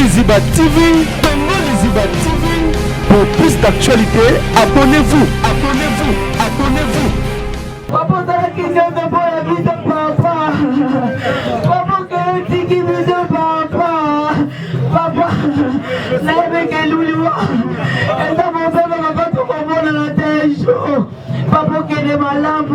Liziba TV, Congo Liziba TV. Pour plus d'actualités, abonnez-vous, abonnez-vous, abonnez-vous. Papa, t'as qui ne veut pas la vie de papa. Papa, qui veut de papa. Papa, lève que l'ouïe. Elle t'a montré que papa, tu comprends dans la tête chaud. Papa, qui est malade.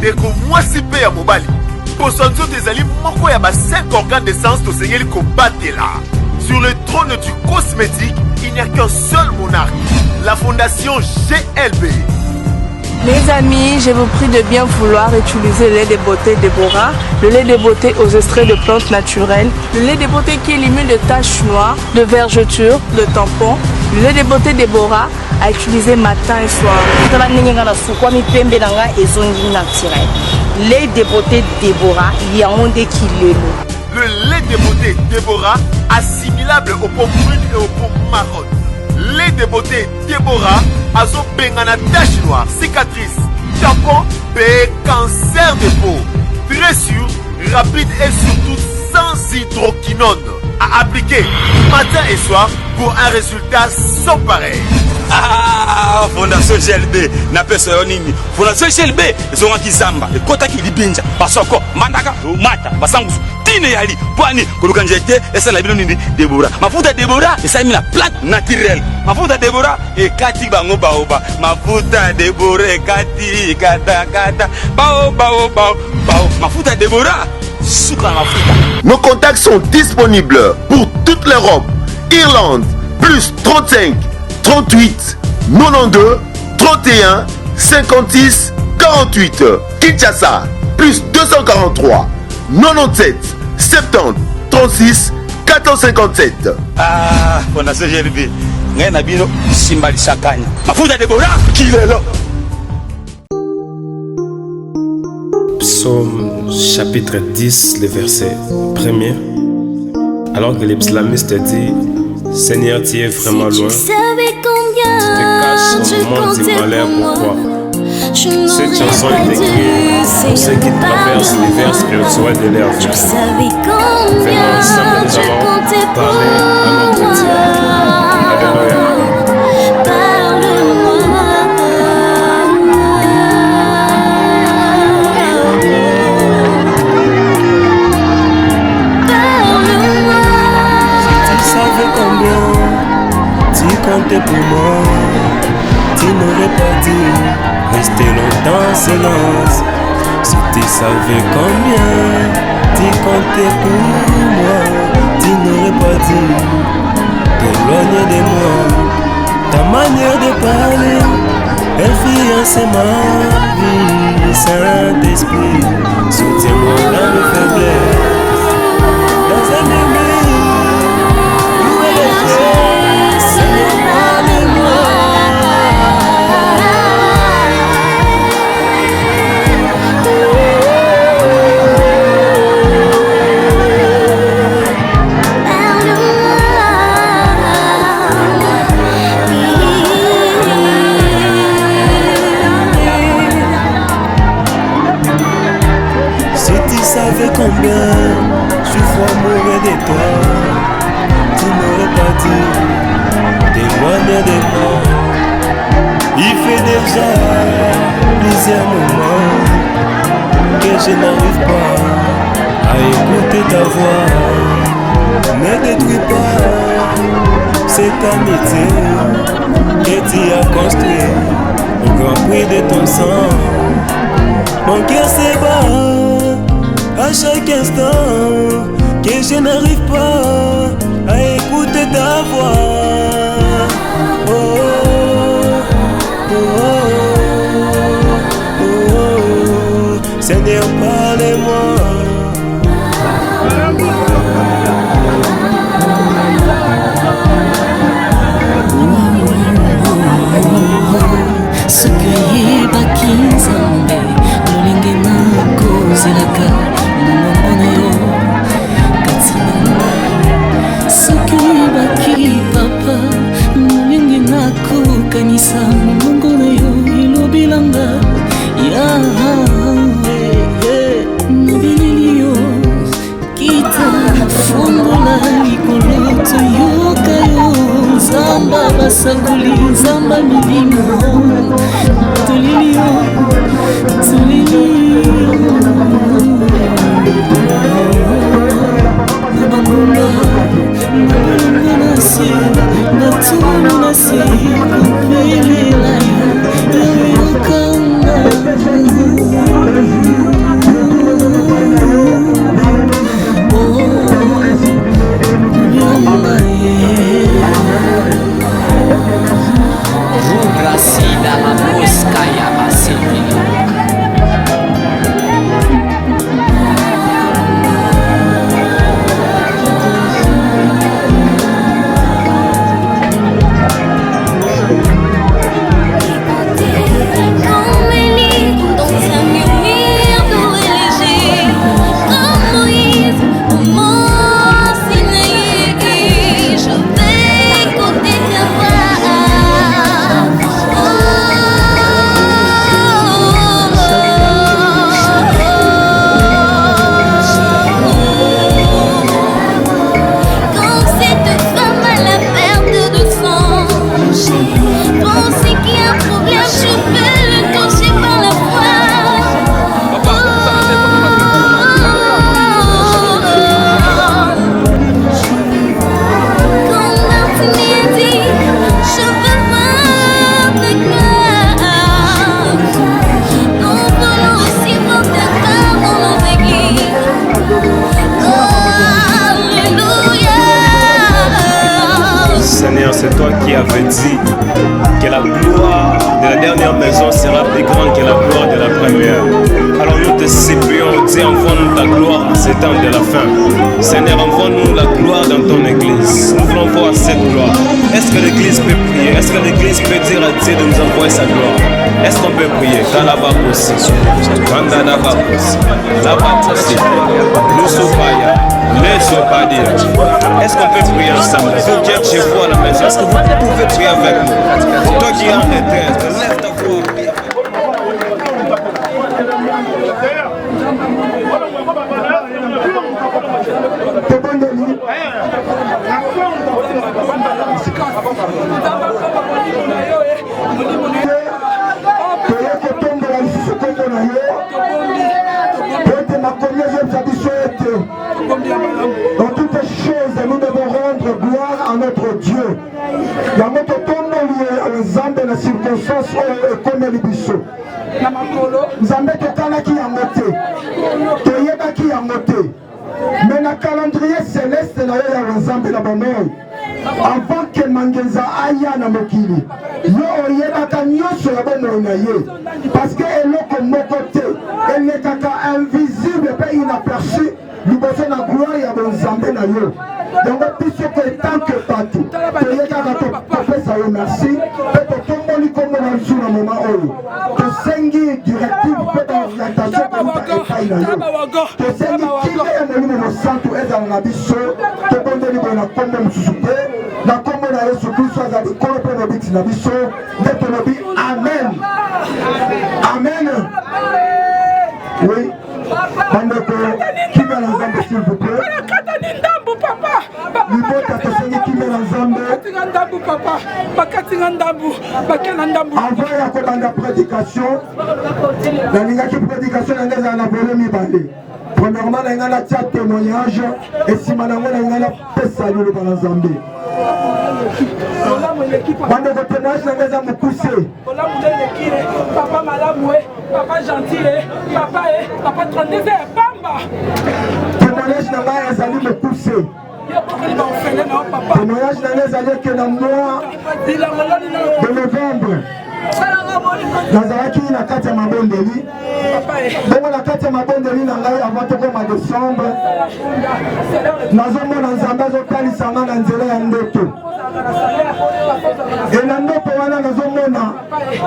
Deko moi si pe ya mobali Posanzo tezali moko ya ba 5 organes d'essence to sengeli combattre là. Sur le trône du cosmétique, il n'y a qu'un seul monarque, la fondation GLB. Mes amis, je vous prie de bien vouloir utiliser le lait de beauté Déborah, le lait de beauté aux extraits de plantes naturelles, le lait de beauté qui élimine de taches noires, de vergetures, de tampons, le lait de beauté Déborah à utiliser matin et soir. Lait de beauté Déborah, il y a un des kilos. Le lait de beauté Déborah, assimilable aux pommes brunes et aux pommes marronnes. Lait de beauté Déborah, azo bengana tache noire, cicatrice, tampon, cancer de peau. Très sûr, rapide et surtout sans hydroquinone. À appliquer matin et soir pour un résultat sans pareil. Ah, Fondation GLB, n'a pas ce nini. Fondation GLB, ils ont un kizamba, le kota qui libinja, pasoko, mandaka, mata, basangus, tine yali, poani, kolukanjete, et ça la biloni Déborah. Ma fouta Déborah, et ça a mis la plante naturelle. Ma fouta Déborah, et kati bango baoba. Ma fouta Déborah, et kati, kata, kata, bao, bao, bao, bao. Ma fouta Déborah, sucre ma fouta. Nos contacts sont disponibles pour toute l'Europe. Irlande, plus 35 38 92 31 56 48. Kinshasa, plus 243 97 70 36 457. Ah, Fondation GLB. Ngay nabino simbali sakanya. Mafuta Déborah, qu'il est là. Psaume chapitre 10, le verset 1er. Alors que les psalmistes disent, Seigneur, tu es vraiment loin. Tu te caches au moment du malheur, pourquoi? Cette chanson est écrite pour ceux qui traversent l'hiver spirituel de leur vie. Venons ensemble, nous allons parler à notre Dieu. Alléluia. Comptez pour moi, tu n'aurais pas dit rester longtemps en silence. Si tu savais combien tu comptais pour moi, tu n'aurais pas dit t'éloigner de moi. Ta manière de parler influence ma vie. Saint-Esprit, soutiens-moi dans mes faiblesses. Dans un aimé, où est le ciel? Combien je vois mourir de toi, tu n'aurais pas dit t'éloigner de moi. Il fait déjà plusieurs moments que je n'arrive pas à écouter ta voix. Ne détruis pas cette amitié que tu as construite au grand prix de ton sang. Mon cœur se bat à chaque instant que je n'arrive pas à écouter ta voix. Oh, oh, oh, oh, oh. Seigneur, parle-moi. fungola likolo toyoka yo nzamba basakoli nzamba milimo tolili yo tolili nabanguna nabalonga na se natunu na se kopelela yo yokanga Rugrasida Mamoskaya Vasily. C'est toi qui avais dit que la gloire de la dernière maison sera plus grande que la gloire de la première. Alors nous te supplions, Dieu, envoie-nous ta gloire à ces temps de la fin. Seigneur, envoie-nous la gloire dans ton église. Nous voulons voir cette gloire. Est-ce que l'église peut prier? Est-ce que l'église peut dire à Dieu de nous envoyer sa gloire? Est-ce qu'on peut prier? Est-ce qu'on peut prier ensemble? Vous qui êtes chez vous à la maison, est-ce que vous pouvez prier avec nous? Toi qui es en retraite, lève ta voix. Dans toutes choses, nous devons rendre gloire à notre Dieu. La moto tombe lié Nzambe na circonstance comme libiso. Nzambe tokanaki yango te, toyebaki yango te. Mais na calendrier céleste na yo ya Nzambe na banoi. Avant que Mangenza aya na mokili, yo oyebaka nyonso ya bomoi na ye. Parce que eloko moko te, elekaka invisible pe inaperçu. Liboso na gloire ya bonzambe na yo. Donc biso ko tant que partout. Toyeka ka professeur yo merci. Peut tomboli comme na jour na moment oyo. To sengi directive peut orientation pour ta na yo. To sengi kile ya molimo no santo eza na biso. To bondeli bona kombo mususupe. Na kombo na Yesu Kristo azali kolope no biti na biso. Neto no bi amen. Amen. Oui. Bandeko Kimela Nzambe s'il vous plaît. Avant ya kobanda prédication, nalingaki prédication na ngeza na volé mibale. Premièrement na ngana tia témoignage et sima na ngona ngana pesa lolo ba Nzambe. Bandeko témoignage na ngeza mukuse. Papa malamwe, papa gentil, papa 32 bamba. Témoignage na ngana ezali mukuse. Témoignage na ezali que na mois de novembre. Nazalaki na kati ya mabondeli. Bongo na kati ya mabondeli na ngai avant tokoma décembre. Nazomona Nzambe azotalisa nga na nzela ya ndoto. Et na ndoto wana nazomona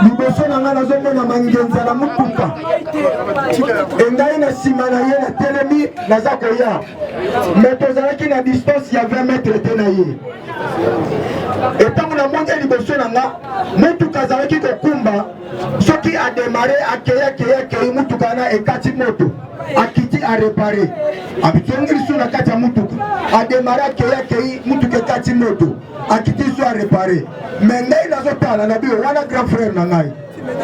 liboso na nga nazomona mangenza na mutuka. Et ngai na nsima na ye na telemi naza koya. Mais tozalaki na distance ya 20 mètres te na ye. Et tant na monte liboso na nga mutuka azalaki kokumba soki a démarré akei mutuka na ekati moto. akiti a réparé abitongeli so na kati ya mutuka adémarre akei mutuka ekati moto akiti so a réparé mais ngai nazotala na bio wana grand frère na ngai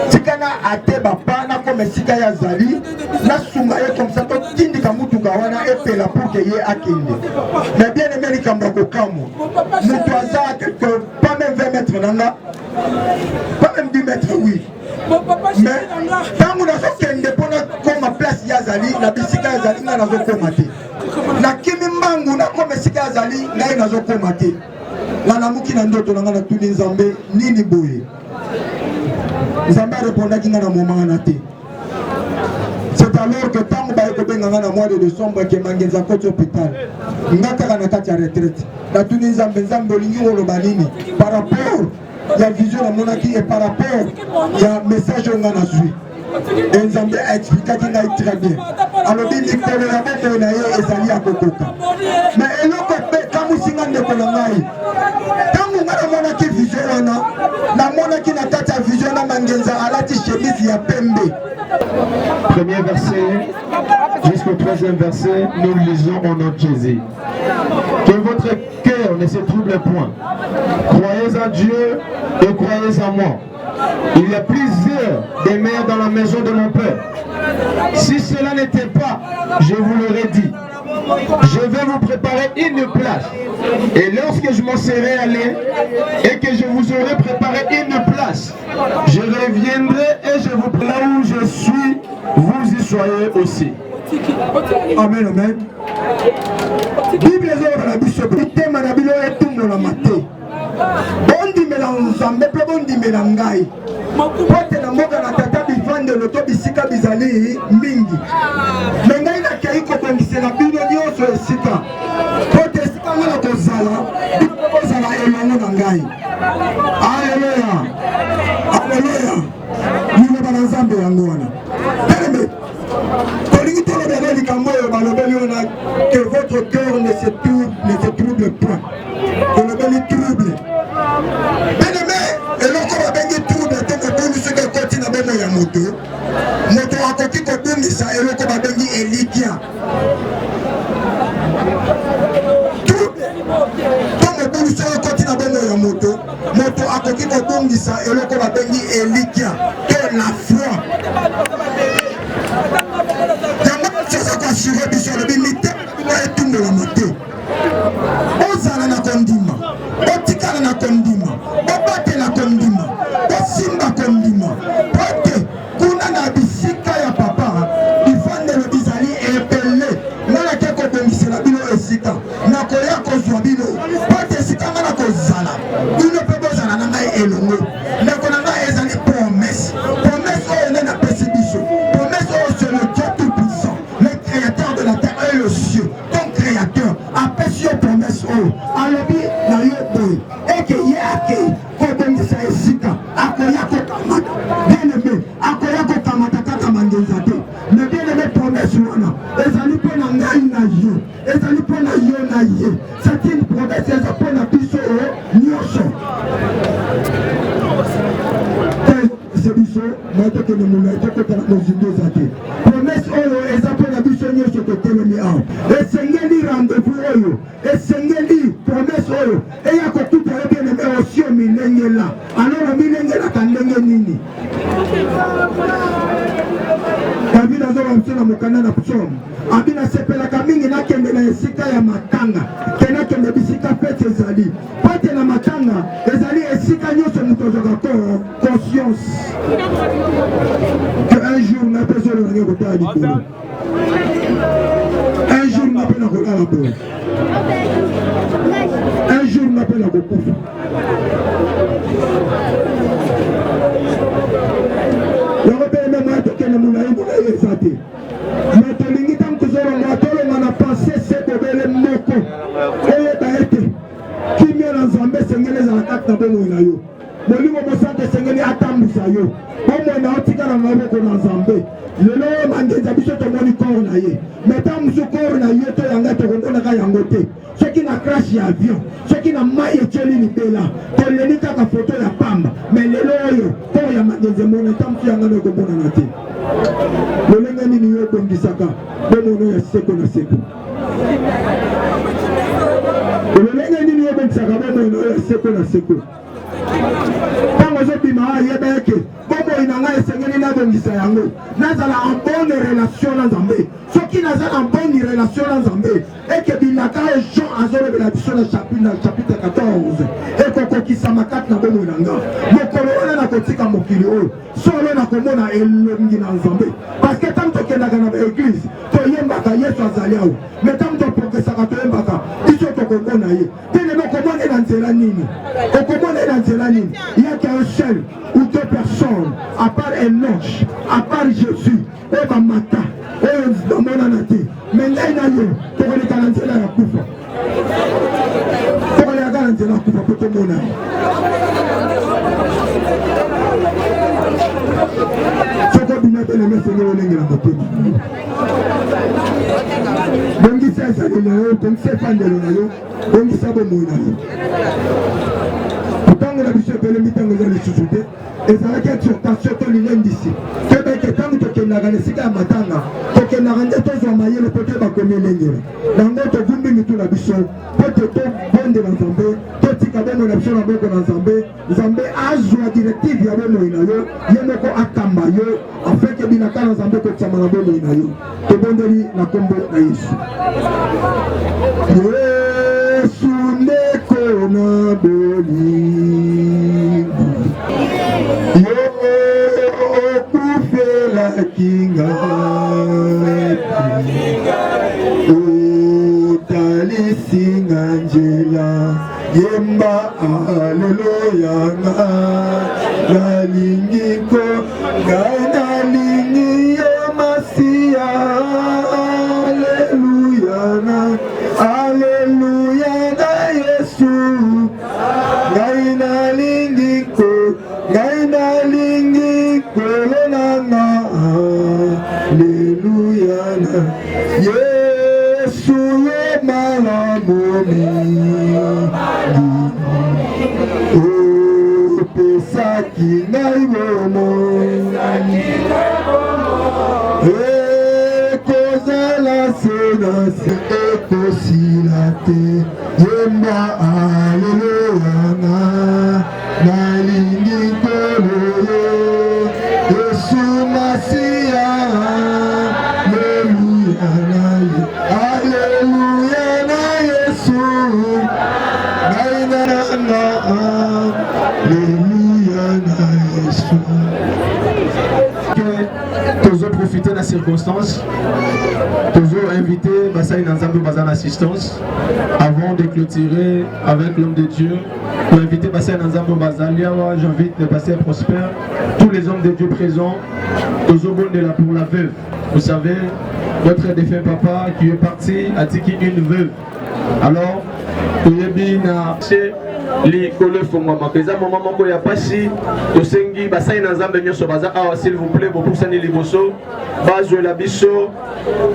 tikana ate bapa na kome sika ya zali na sunga ye comme ça totindika mutuka wana epela pour que ye akende mais bien aimé likambo kokamwa mutu aza quelque pas même 20 mètres nanga pas même 10 mètres oui mais tango nazokende mpona koma place ya zali na bisika ya zali ngai nazokoma te nakimi mbangu nakoma esika ya zali ngai nazokoma te nga namuki na ndoto na ngai natuni nzambe nini boye nzambe arépondaki nga na moma na te. C'est alors que tango baye kobenga nga na mois de décembre ekemanga nza koti hôpital nga kaka na kati ya retraite natuni nzambe olingi oloba nini par rapport ya vision namonaki et par rapport ya message oyo nga nazwi et nzambe aexplikaki ngai très bien alobi mikolo ya bomoi na ye ezali ya kokoka mais eloko mpe kamusinga ndeko na ngai ntango nga namonaki vision wana namonaki na kati ya vision na mangenza alati chemise ya pembe. Premier verset jusqu'au 3e verset, nous lisons au nom de Jésus. Que votre cœur ne se trouble point. Croyez en Dieu et croyez en moi. Il y a plusieurs demeures dans la maison de mon Père. Si cela n'était pas, je vous l'aurais dit. Je vais vous préparer une place. Et lorsque je m'en serai allé et que je vous aurai préparé une place, je reviendrai et je vous prendrai là où je suis, vous y soyez aussi. Amen, amen. Bible est la biso thème na bilo etumo la maté. Bondi melanzambe pe bondi melangai. Pote na moka na tata bivande loto bisika bizali mingi. Mengai na kai ko bongisela bino nyonso esika. Pote esika ngana kozala elango na ngai. Alléluia. Alléluia. Yule bana nzambe yango wana. Que votre cœur ne se trouble point. Que le bel trouble. Bien-aimé, et l'on va bien trouble, tant que bon, ce que continue à bien la moto. Moto a côté que bon, ça, et l'on va bien Elikia. Trouble. Tant que bon, ce que continue à bien la moto. Moto a côté que bon, ça, et l'on va bien Elikia. Que la foi. Assurer biso le bimite na etumbo la moto ozala na kondima otikala na kondima obate na kondima osimba kondima pote kuna na bisika ya papa bifandelo bizali epele ngana ke kobongisela bino esika nakoya kozwa bino pote esika ngana kozala bino mpe bozala na ngai elongo ndeko na ngai ezali promesse oyo nde napesi biso promesse oyo c'est le Dieu tout-puissant créateur de la terre et le ciel, ton créateur, appelle sur promesse haut, alobi na yo boy, et que ye ake, kobongisa esika, akoya kokamata, bien-aimé, akoya kokamata kaka mangenzate, mais bien-aimé promesse wana, ezali po na ngai na yo, ezali po na yo na ye, c'est une promesse, ezali po na biso o nyonso. C'est biso, mais que nous nous mettons côté nos deux athées. Promesse oyo ezali po na biso nyonso kotelemi awa esengeli rendez-vous oyo esengeli promesse oyo eya kokuta yo bien-aimé osio milengela alors omilengelaka ndenge nini David azoba mso na mokanda na psomo abi nasepelaka mingi nakende na esika ya matanga ke nakende bisika fete ezali pate na matanga ezali esika nyonso moto ozwaka conscience que un jour napesolo nange kotala likolo un jour napena kolala boye un jour napena kokufa yango mpe meme atokende molai eza te me tolingi ntango tozolonga tolonga na pense se kobele moko oyeba ete kimia na nzambe esengeli ezala kati na bomoi na yo molimo mosantu esengeli atambusa yo bomoi na otika na maboko na nzambe lelo oyo mangenza biso tomoni kore na ye me ntango mosu kore na ye toyanga tokongonaka yango te soki na crash ya avion soki na mai etieli libela toleli kaka foto ya pamba me lelo oyo kore ya mangenza mona ntango mosu yanga na ekomonana te lolenge nini yo ebongisaka bomono ya seko na seko lolenge nini yo ebongisaka bomono ya seko na seko ntango ozobima ayeba eke bomoi na ngai esengeli nabongisa yango nazala en bonne relation na nzambe soki naza en bonne relation na nzambe eke bilaka oyo jean azolobela biso na chapitre 14 ekokokisama kati na bomoi na nga mokolo wana nakotika mokili oyo solo nakomona elongi na nzambe parceke ntango tokendaka na baeglise toyembaka yesu azali awo me ntango toprogresaka toyembaka biso tokomona ye tene okomona na nzela nini okomona na nzela nini yaka un seul ou deux personnes à part Enoch à part Jésus oyo bamata oyo bamonana te me ngai na yo tokoleka na nzela ya kufa tokoleka na nzela ya kufa po tomona ye soko bina teleme senge olengela motema bongisa ezali na yo bongisa efandelo na yo bongisa bomoi na yo ntango na biso epelemi ntango eza lisusu te ezalaki exhortation to lilendisi tobeke ntango tokendaka na esika ya matanga tokendaka nde tozwa mayele mpo te bakomi elengela yango tovumbi mitu na biso mpo te tobondela nzambe totika bomoi na biso na moko na nzambe nzambe azwa directive ya bomoi na yo ye moko akamba yo afeke binaka na nzambe kotiama na bomoi na yo tobondeli na nkombo na yesu yesu ndeko na bolingo yo okufelaki ngai otalisinga nzela yemba aleluya nalingi ko ngai nalingi yo masiya aleluya na yesu ngai nalingi kolonanga aleluya na yesu ye malamu mingi opesaki ngai bomoi ekozala sena se ekosila te yemba aleluya nalingi koloyo yesu masiya aleluya na yesu ngai nanga aleluya na yesu. Toujours profiter de la circonstance, toujours inviter Bassaï Nanzambe Bazan Assistance avant de clôturer avec l'homme de Dieu. Pour inviter Bassaï Nanzambe Bazaliawa, j'invite le Bassaï Prosper, tous les hommes de Dieu présents, toujours bon de la pour la veuve. Vous savez, notre défunt papa qui est parti a dit qu'il une veuve. Alors, li kole fonga makeza mama moko ya pasi tosengi basai na nzambe nyoso baza awa s'il vous plaît bopusani liboso bazwela biso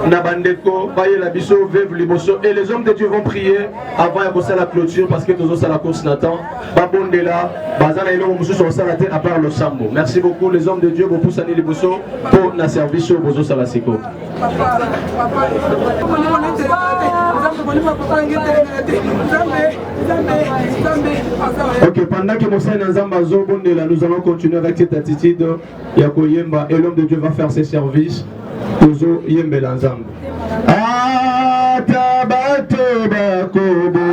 na bandeko bayela biso veuve liboso et les hommes de Dieu vont prier avant ya kosala clôture parce que tozosala course na temps babondela baza na eloko mosusu osala te à part le sambo. Merci beaucoup les hommes de Dieu bopusani liboso po na service bozosala siko. Ok, pendant que Moussa Nzamba Zobondela, nous allons continuer avec cette attitude. Yako Yemba et l'homme de Dieu va faire ses services. Tozo Yembe Nzamba. Atabato Bakobo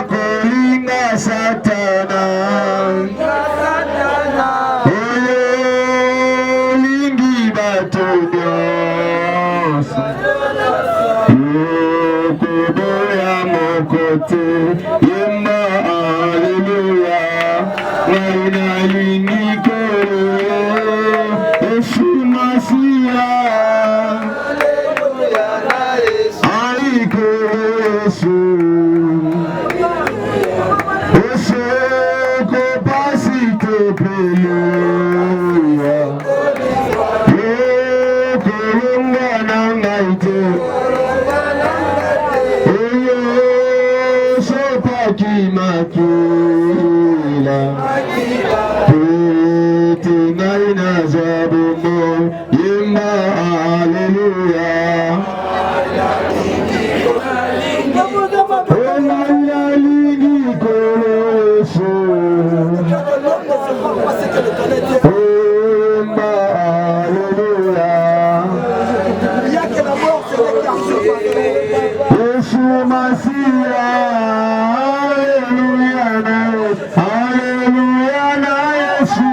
Bakolinga Satana Lingi Batodo Yemba aleluya nalingi koloyo Yesu masiya aiko Yesu osoko pasite peluya yokolonga nangaite Makila Yesu Masia, Alléluia na Yesu.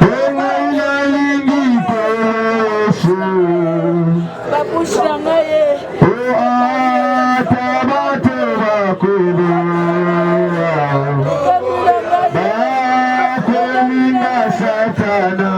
Engaina lingi Yesu. O atabate bakubu. Bakuminga Satana.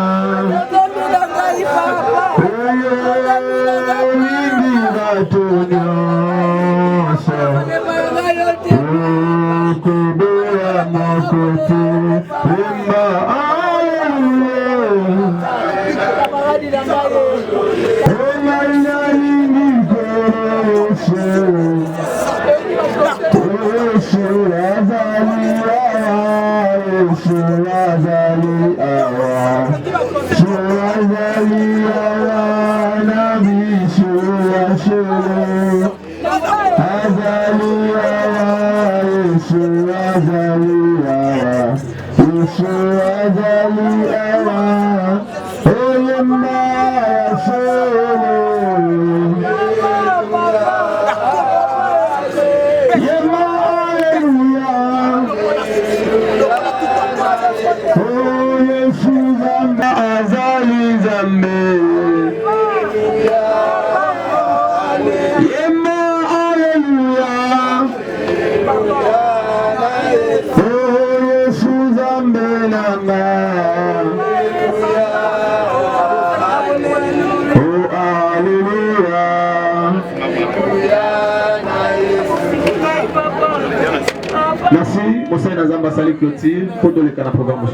Merci, Monseigneur Nazamba Sali Clotilde, pour donner le programme.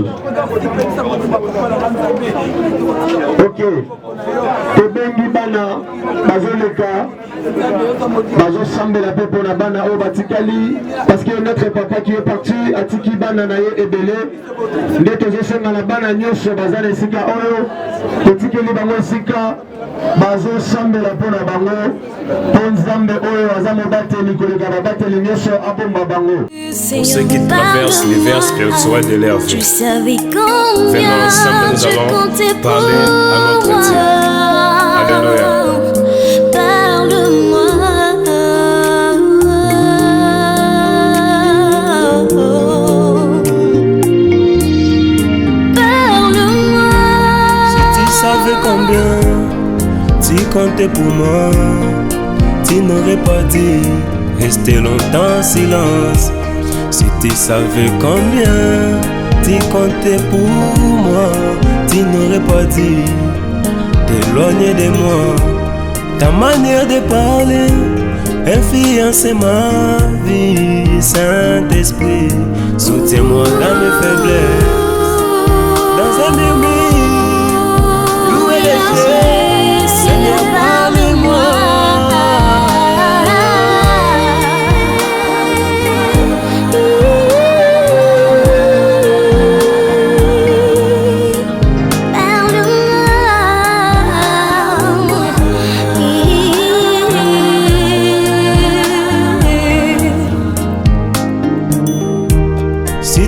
Ok. Tobengi bana, bazoleka, bazosambela pe pour la bana au Batikali, parce que notre papa qui est parti, Atiki bana na ye ebele, nde tozosenga na bana nyonso bazana esika oyo, totikeli bango esika, bazosambela pour la bango, pour Nzambe oyo aza mobateli koleka babateli nyonso abomba bango. Pour ceux qui traversent l'hiver spirituel de leur vie, venons ensemble, nous allons parler à notre Dieu. Alléluia. Si tu savais combien tu comptais pour moi, tu n'aurais pas dit rester longtemps en silence. Si tu savais combien tu comptais pour moi, tu n'aurais pas dit t'éloigner de moi. Ta manière de parler influence ma vie. Saint-Esprit, soutiens-moi dans mes faiblesses. Dans un murmure, louer les cieux, Seigneur, parle-moi.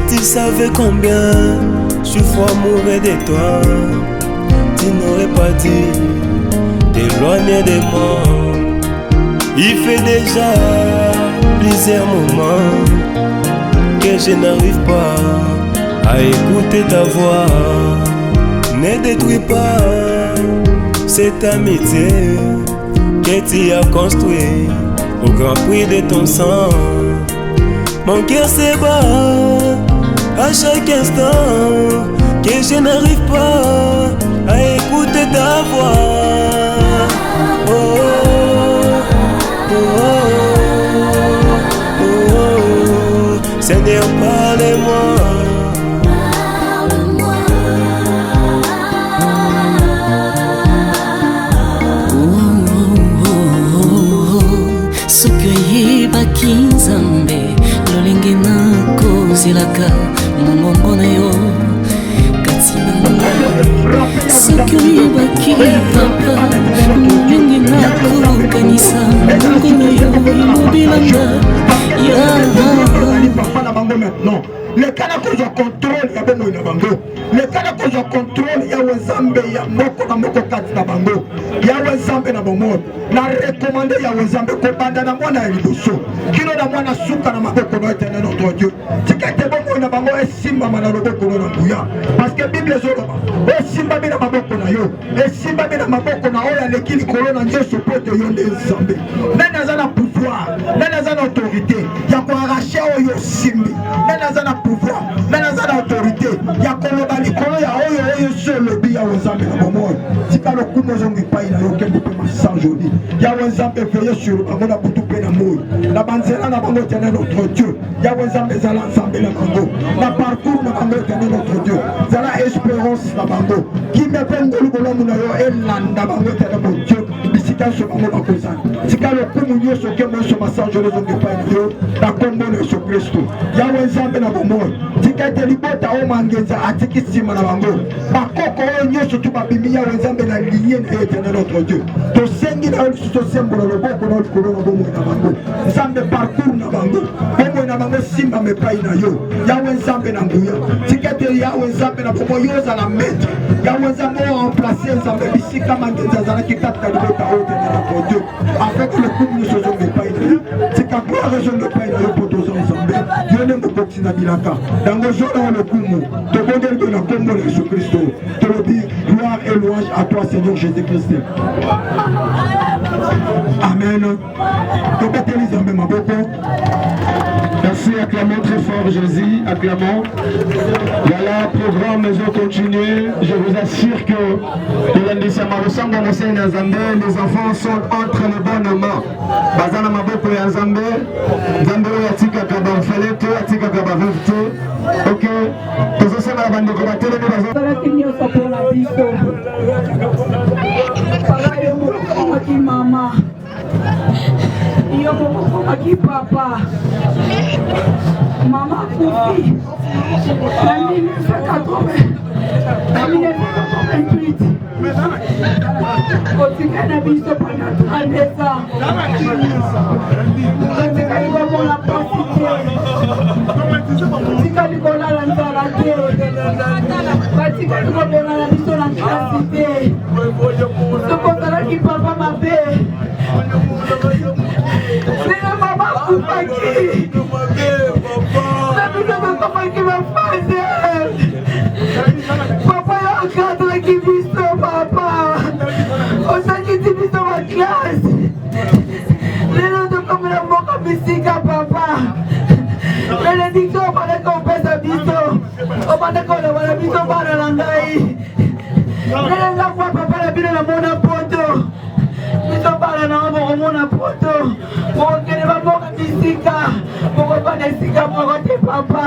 Tu savais combien je vois mourir de toi, tu n'aurais pas dit t'éloigner de moi. Il fait déjà plusieurs moments que je n'arrive pas à écouter ta voix. Ne détruis pas cette amitié que tu as construite au grand prix de ton sang. Mon cœur se bat à chaque instant que je n'arrive pas à écouter ta voix. Oh, oh, oh, oh. Seigneur, parle-moi. Soki baki Nzambe lolenge na kozelaka mongongo na yo kati na nga. Soki oyebaki papa lolenge na kokanisa mongongo na yo ilobilanga ya papa na bango maintenant. le kana kozwa contrôle ya bongo na bango le kana kozwa contrôle ya wenzambe ya moko na moko kati na bango ya wenzambe na bango na recommandé ya wenzambe ko banda na mwana ya liboso kilo na mwana suka na maboko na Éternel notre Dieu tikate bongo na bango esimba na loboko na nguya parce que Bible ezoloba esimba na maboko na yo esimba na maboko na oyo aleki likolo na nzoso po te yo nde nzambe nani aza na pouvoir nani aza na autorité ya koarrache oyo simbi nani aza na pouvoir nani aza na autorité ya koloba likolo ya oyo so lobi ya wenzambe na bomoyo tika lokumu ozonga epai na yo kembo mpe masanjoli ya wenzambe veye sur bango na butu mpe na moi na banzela na bango Éternel notre Dieu ya wenzambe ezala nzambe na bango na parcours na bango Éternel notre Dieu zala espérance na bango kimia mpe ngolu bolamu na yo elanda bango Éternel mon Dieu bisika so bango bakozala tika lokumu nyonso kembo so masanjoli ozonga epai na yo na kombo na Yesu Kristo ya wenzambe na bomoyo tika ete libota o mangenza atiki nsima na bango bakoko oyo nyonso tu babimi ya wenzambe na linie na Éternel notre Dieu tosengi na yo lisusu tosembola loboko na likolo na bomoi na bango nzambe parcours na bango bomoi na bango simba mepai na yo yawe nzambe na nguya tika ete yawe nzambe na bomoi yo ozala maître yawe nzambe oyo remplace nzambe bisika mangenza azalaki kati na libota oyo Éternel notre Dieu afin que le couple nyonso ozonga epai na yo tika gloire ezonga epai na yo po toza nzambe yo nde mokosi na bilaka dango jour na lokumu tobondeli to na kombo na Yesu Kristo tolobi gloire et louange à toi Seigneur Jésus-Christ. Amen. Tobeteli nzambe maboko. Merci, acclamons très fort Jésus, acclamons. Voilà, programme maison continuée. Je vous assure que les enfants sont entre les bonnes mains. Bazana maboko ya Nzambe, Nzambe yatika kaba mfeleto, yatika kaba vivte. OK. Tozo sema bande ko batele de bazo. Para que nyo sapola biso. Para yo mo aki mama. Yo mo aki papa. Mama kufi. En 1988. Kotikana biso pendant 32 ans. Kotikana pour la pasité. Kotikana pour la nzalate. Kotikana pour la biso la classité. Sokotala ki papa mabe. C'est la maman Koupaki. La biso de papa qui m'a fait. Papa y'a cadre qui biso papa. On s'est dit biso ma classe. Les noms de comme la moka bisika papa. Bénédiction on va qu'on pèse à biso. On va qu'on le biso para langai. Les gens voient papa la bille la mona poto. Biso para na mona poto. Mon kene va moka bisika. Mon papa bisika pour côté papa.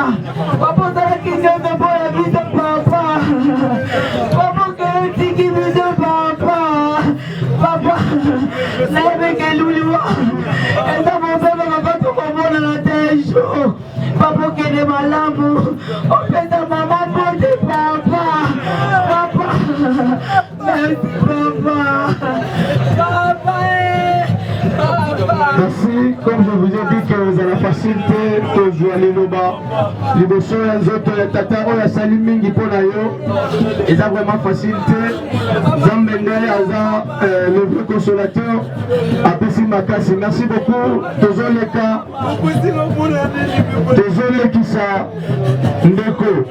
Papa ça la question de pour la biso papa. Papa que tiki biso papa. Papa, lève que l'ouliwa. Elle t'a montré papa tout comme on a la tête chaud. Papa qui est malade. On fait ta maman pour tes papa. Papa, merci papa. Papa. Merci, comme je vous ai dit que vous avez la facilité de jouer à l'Inoba. Les bossons, les autres, les tatars, les salimingi pour l'ayo. Ils ont vraiment facilité. Zambendele, le vrai consolateur, Apesi Makasi. Merci beaucoup. Toujours les cas. Toujours les qui ça. Ndeko.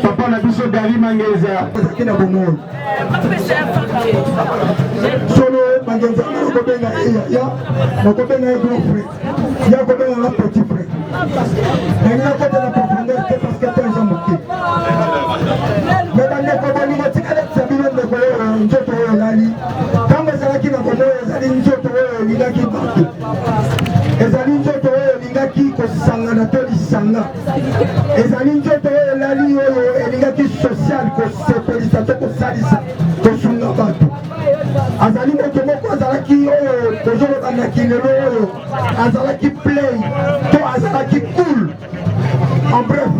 Papa Nabiso Gari Mangeza. Solo mangenza nakobenga ya nakobenga grand frère ya kobenga na petit frère mais na côté la profondeur c'est parce que tu as moqué mais dans les combats ni matika la sabine de ko njoto nali kama zalaki na komo ezali njoto lingaki batu ezali njoto lingaki ko sanga na to lisanga ezali njoto lali lingaki social ko sepelisa to ko salisa ko sunga batu azali moto moko azalaki oyo tozolobandaki lelo oyo azalaki play to azalaki cool en bref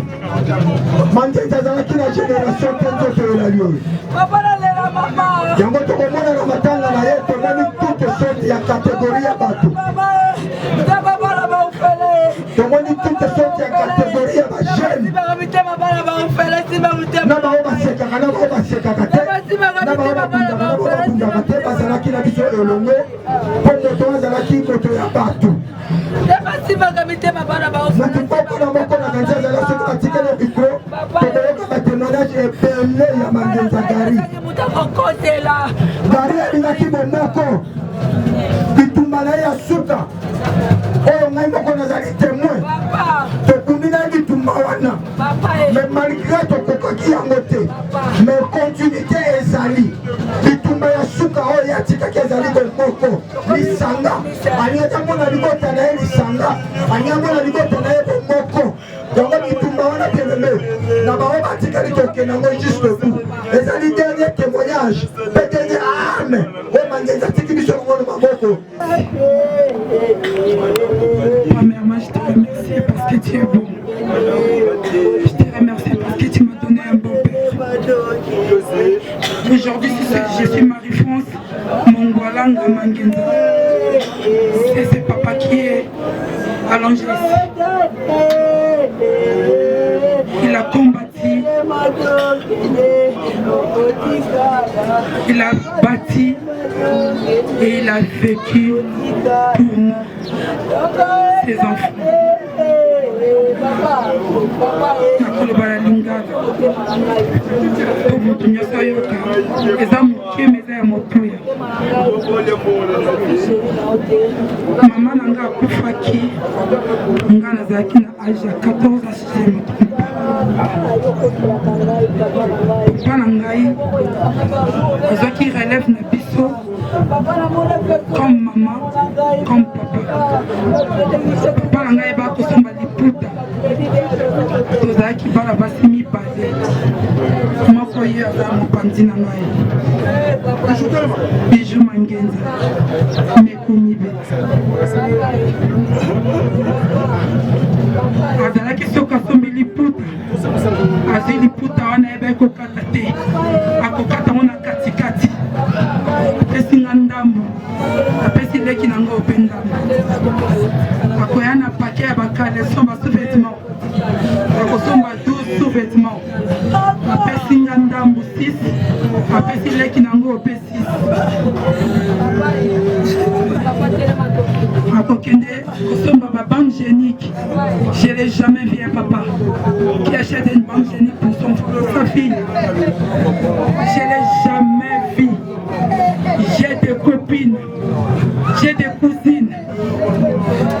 mangenza azalaki na génération te nzoto elali oyo yango tokomona na matanga na ye tomoni toute sorte ya catégorie ya bato tomoni toute sorte ya elongo mpo moto azalaki moto ya bato moto moko na moko na kanzi azala soki atikali mikro tokoyoka batémoignage ebele ya mangenza gari alingaki bomoko bitumba na ye ya suka oyo ngai moko nazali témoin tokumi na bitumba wana mais malgré tokokaki yango te mais continuité ezali bitumba ya suka oyo atikaki ezali bomoko lisanga alingaki amona libota na ye lisanga alingaki amona libota na ye bomoko yango bitumba wana teleme na bango batikali tokende yango juste bout ezali dernier témoignage mpe dernier arme oyo mangenza atiki biso yango na maboko. Premièrement, je te remercie parce que tu es bon. Je te remercie parce que tu m'as donné un bon père. Aujourd'hui, je suis Marie-France Mongwalanga Mangenza. C'est papa qui est allongé ici. Il a combattu, il a bâti et il a vécu pour nous, ses enfants. nakoloba na lingala po moto nyonso ayoka eza mokeme eza ya motuya mama na nga akufaki nga nazalaki na age ya 14 asieme papa na ngai azwaki relève na biso comme maman comme papa papa na ngai bakosomba liputa tozalaki bana basi mibale moko ye aza mopanzi na ngai Bijou Mangenza Mekumibe azalaki soki asombi liputa azwi liputa wana yeba ekokata te akokata ngo na katikati apesi nga ndambo apesi leki nango mpe ndambo akoya na pake ya bakaleson basous-vêtements akosomba 12 sous-vêtements apesi nga ndambo 6 apesi leki nango mpe 6 akokende kosomba babanque génique. Je l'ai jamais vu un papa qui achète une banque génique pour sa fille. Je l'ai jamais vu. J'ai des copines, j'ai des cousines.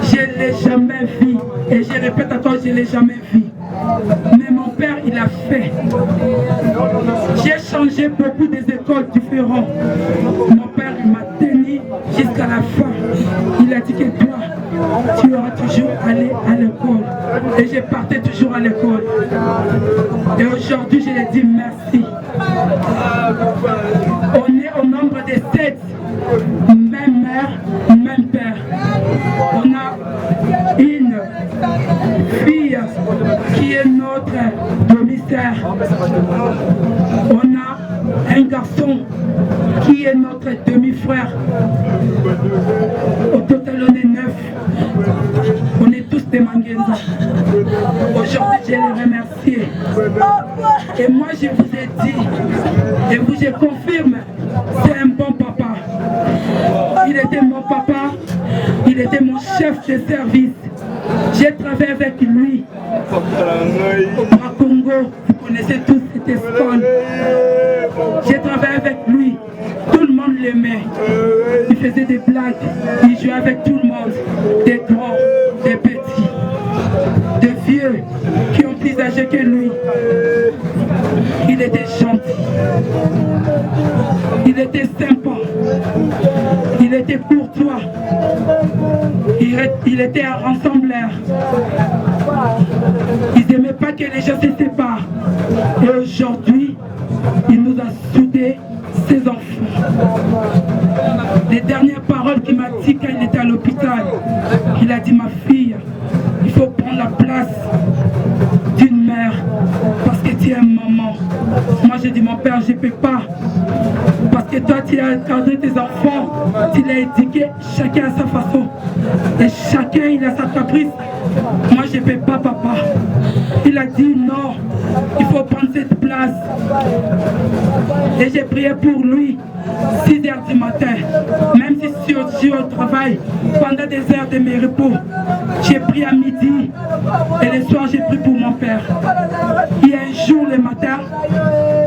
Je l'ai jamais vu. Et je répète encore, je l'ai jamais vu. Mais mon père, il a fait. J'ai changé beaucoup des écoles différentes. Mon père, il m'a tenu jusqu'à la fin. Il a dit que toi, tu auras toujours allé à l'école. Et je partais toujours à l'école. Et aujourd'hui, je lui dis merci. On est au nombre de 7. Même mère, même père. On a une fille qui est notre demi-sœur. On a un garçon qui est notre demi-frère. Au total, on est 9. On est tous des Mangenza. Aujourd'hui, je les remercie. Et moi, je vous ai dit, et vous, je confirme, c'est un bon papa. Il était mon papa, il était mon chef de service. J'ai travaillé avec lui au Bras-Congo. Vous connaissez tous cette école. J'ai travaillé avec lui. Tout le monde l'aimait. Il faisait des blagues. Il jouait avec tout le monde. Des grands, des petits, des vieux qui ont plus âgé que lui. Il était gentil. Il était sympa. Il était courtois. Il était un rassembleur. Il n'aimait pas que les gens se séparent. Et aujourd'hui, il nous a soudés, ses enfants. Les dernières paroles qu'il m'a dit quand il était à l'hôpital, il a dit: ma fille, il faut prendre la place d'une mère parce que tu es maman. Moi j'ai dit: mon père, je ne peux pas. Parce que toi tu as gardé tes enfants, tu l'as éduqué, chacun à sa façon. Et chacun il a sa caprice. Moi je ne peux pas, papa. Il a dit non, il faut prendre cette place. Et j'ai prié pour lui 6 h du matin. Même suis au travail pendant des heures de mes repos. J'ai pris à midi et le soir j'ai pris pour mon père. Il y a un jour le matin,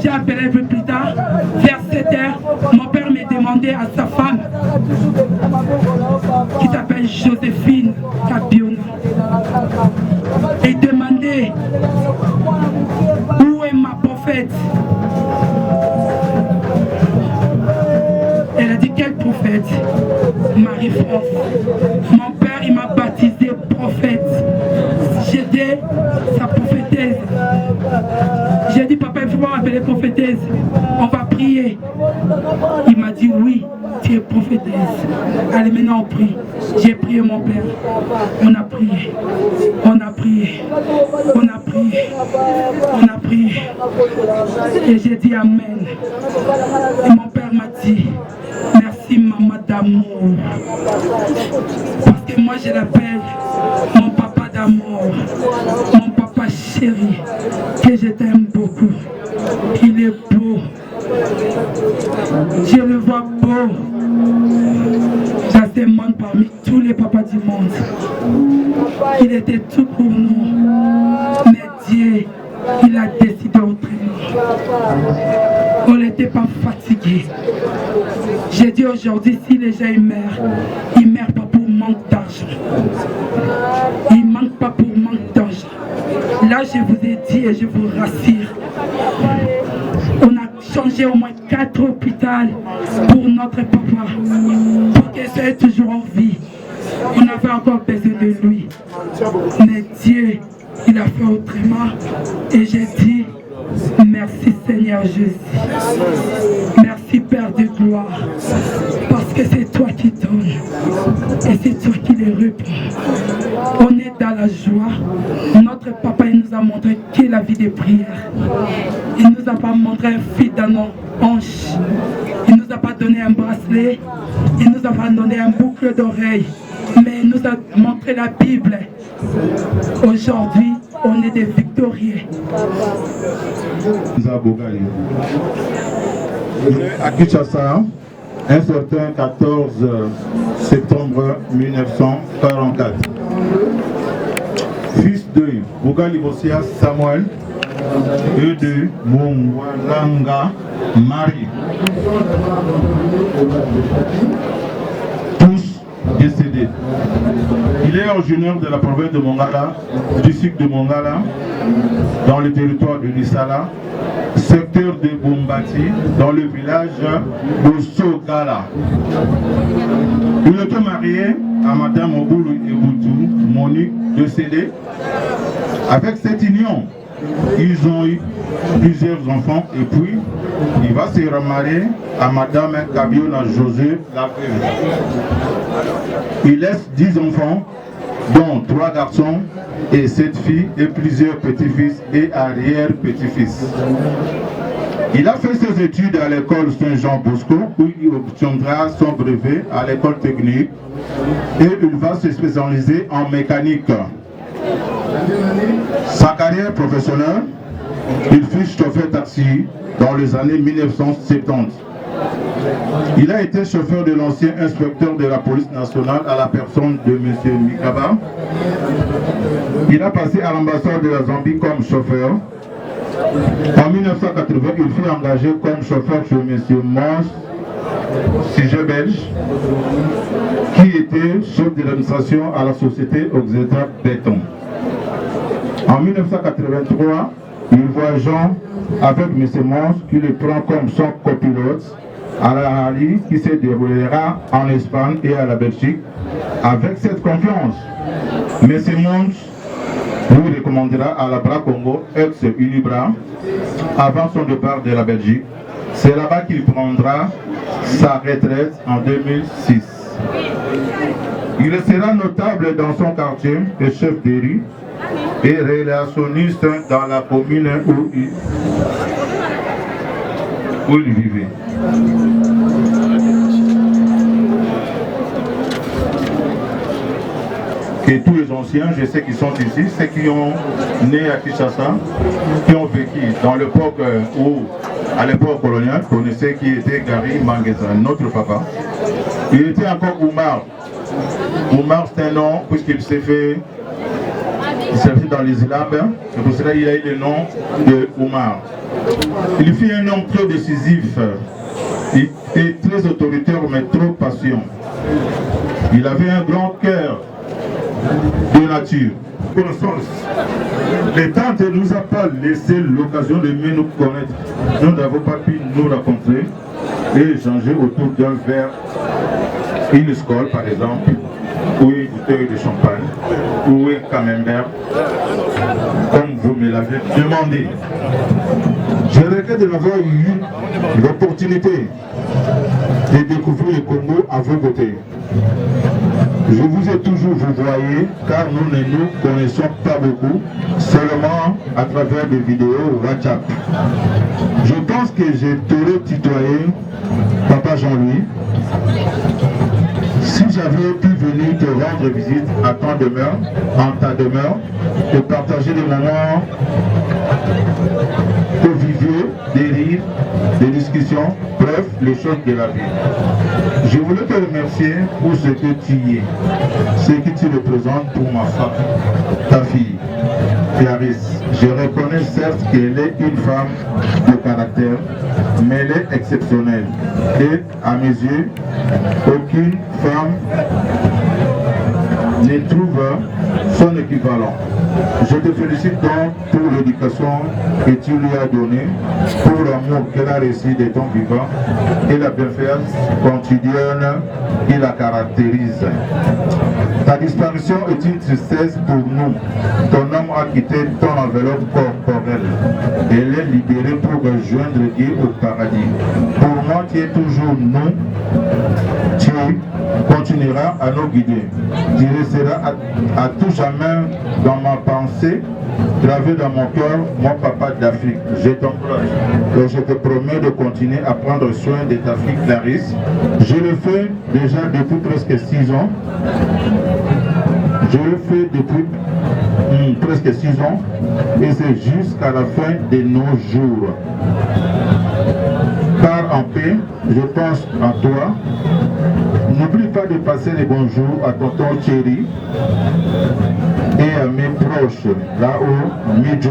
j'ai appelé un peu plus tard, vers 7h, mon père m'a demandé à sa femme, qui s'appelle Joséphine Kabiona, et demandé où est ma prophète. Elle a dit quel prophète? Marie-France. Mon père il m'a baptisé prophète. J'étais sa prophétesse. J'ai dit papa il faut pas m'appeler prophétesse. On va prier. Il m'a dit oui, tu es prophétesse. Allez maintenant on prie. J'ai prié mon père. On a prié. On a prié. On a prié. On a prié. Et j'ai dit amen. Et mon père m'a dit merci maman d'amour. Parce que moi je l'appelle mon papa d'amour. Mon papa chéri. Que je t'aime beaucoup. Il est beau. Je le vois beau. Dans ce monde parmi tous les papas du monde. Il était tout pour nous. Mais Dieu, il a décidé autrement. On n'était pas fatigué. J'ai dit aujourd'hui, si les gens ils meurent pas pour manque d'argent. Ils ne manquent pas pour manque d'argent. Là, je vous ai dit et je vous rassure, on a changé au moins 4 hôpitaux pour notre papa, pour qu'il soit toujours en vie. On avait encore besoin de lui. Mais Dieu, il a fait autrement. Et j'ai dit, merci Seigneur Jésus. Merci Père de gloire. Parce que c'est toi qui donnes. Et c'est toi qui les réponds. On est dans la joie. Notre papa il nous a montré qu'est la vie de prière. Il ne nous a pas montré un fil dans nos hanches. Il ne nous a pas donné un bracelet. Il ne nous a pas donné un boucle d'oreille. Mais il nous a montré la Bible. Aujourd'hui, on est des victorieux. À Kinshasa, un certain 14 septembre 1944. Fils de Bogali Bossia Samuel et de Mongwalanga Marie. Tous décédés. Il est originaire de la province de Mongala, du district de Mongala, dans le territoire de Lissala, secteur de Bombati, dans le village de Sogala. Il était marié à Madame Oboulou Eboutou, Monique, décédée. Avec cette union, ils ont eu plusieurs enfants et puis il va se remarier à Madame Kabiona José, la veuve. Il laisse 10 enfants, dont 3 garçons et 7 filles et plusieurs petits-fils et arrière-petits-fils. Il a fait ses études à l'école Saint-Jean-Bosco où il obtiendra son brevet à l'école technique et il va se spécialiser en mécanique. Sa carrière professionnelle, il fut chauffeur taxi dans les années 1970. Il a été chauffeur de l'ancien inspecteur de la police nationale à la personne de M. Mikaba. Il a passé à l'ambassade de la Zambie comme chauffeur. En 1980, il fut engagé comme chauffeur chez M. Mons, sujet belge, qui était chef de l'administration à la société Oxeta Béton. En 1983, il voit Jean avec M. Mons qui le prend comme son copilote à la rallye qui se déroulera en Espagne et à la Belgique. Avec cette confiance, M. Mons lui recommandera à la Bra Congo, ex-Unibra, avant son départ de la Belgique. C'est là-bas qu'il prendra sa retraite en 2006. Il sera notable dans son quartier et chef de rue et relationniste dans la commune où il vivait. Et tous les anciens, je sais qu'ils sont ici, ceux qui ont né à Kinshasa, qui ont vécu dans l'époque où, à l'époque coloniale, connaissaient qui était Gary Mangueza, notre papa. Il était encore Oumar. Oumar, c'est un nom, puisqu'il s'est fait. Il s'est fait dans les Islam, et pour cela il a eu le nom de Oumar. Il fut un homme très décisif, il était très autoritaire mais trop patient. Il avait un grand cœur de nature. Le temps ne nous a pas laissé l'occasion de mieux nous connaître. Nous n'avons pas pu nous rencontrer et échanger autour d'un verre, une skol par exemple, ou une bouteille de champagne, ou un camembert, comme vous me l'avez demandé. Je regrette de n'avoir eu l'opportunité de découvrir le Congo à vos côtés. Je vous ai toujours vous voyez, car nous ne nous connaissons pas beaucoup, seulement à travers des vidéos WhatsApp. Je pense que je t'aurais tutoyé, Papa Jean-Louis, si j'avais pu venir te rendre visite à ton demeure, en ta demeure, et partager des moments conviviaux, des rires, des discussions, bref, les choses de la vie. Je voulais te remercier pour ce que tu es, ce que tu représentes pour ma femme, ta fille, Clarisse. Je reconnais certes qu'elle est une femme de caractère, mais elle est exceptionnelle. Et à mes yeux, aucune femme ne trouve son équivalent. Je te félicite donc pour l'éducation que tu lui as donnée, pour l'amour qu'elle a reçu de ton vivant et la bienfaisance quotidienne qui la caractérise. Ta disparition est une tristesse pour nous. Ton âme a quitté ton enveloppe corporelle. Elle est libérée pour rejoindre Dieu au paradis. Pour moi, tu es toujours nous. Tu continueras à nous guider. Tu resteras à tout jamais dans ma pensée, gravé dans mon cœur, mon papa d'Afrique. Je t'encourage. Et je te promets de continuer à prendre soin de ta fille Clarisse. Je le fais déjà depuis presque 6 ans. Je le fais depuis presque 6 ans. Et c'est jusqu'à la fin de nos jours. Pars en paix, je pense à toi. N'oublie pas de passer les bonjours à tonton Thierry et à mes proches, là-haut, Midjou,